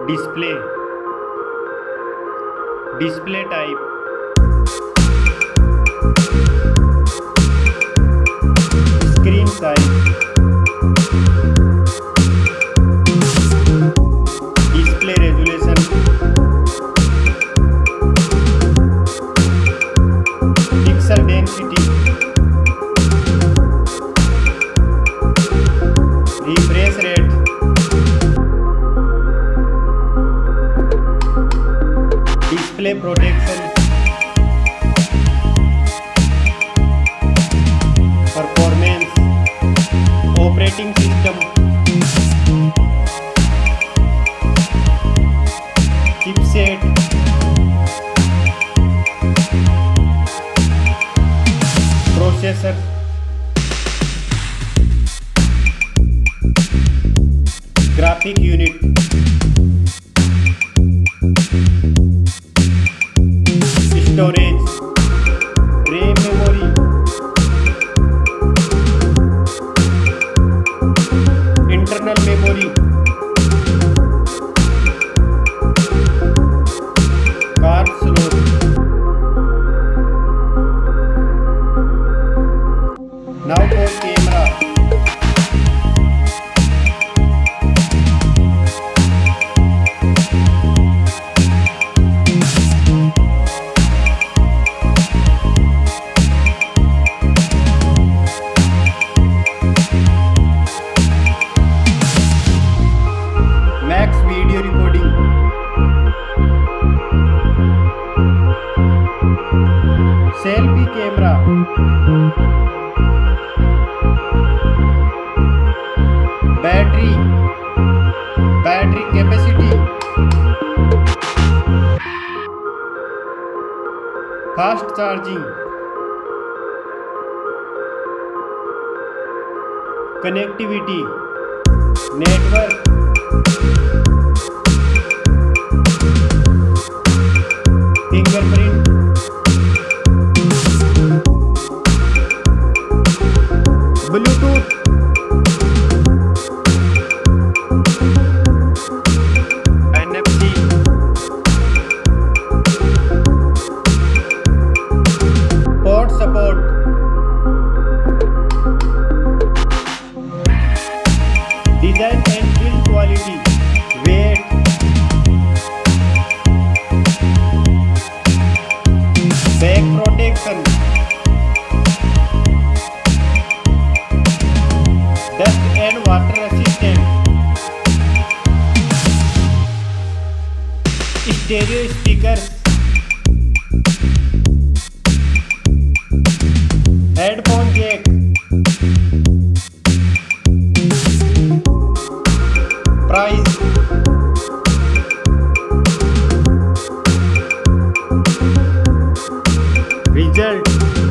display, display type, screen size, display resolution, pixel density, refresh rate, display protection, performance, operating system, chipset, processor, graphic unit, storage, RAM memory, internal memory, card slot. Now for camera. Max video recording, selfie camera, battery capacity, fast charging, connectivity, network, fingerprint, Bluetooth, NFC, port support, design and build quality, weight, back protection, dust and water resistant, stereo speakers, headphone jack, price, result.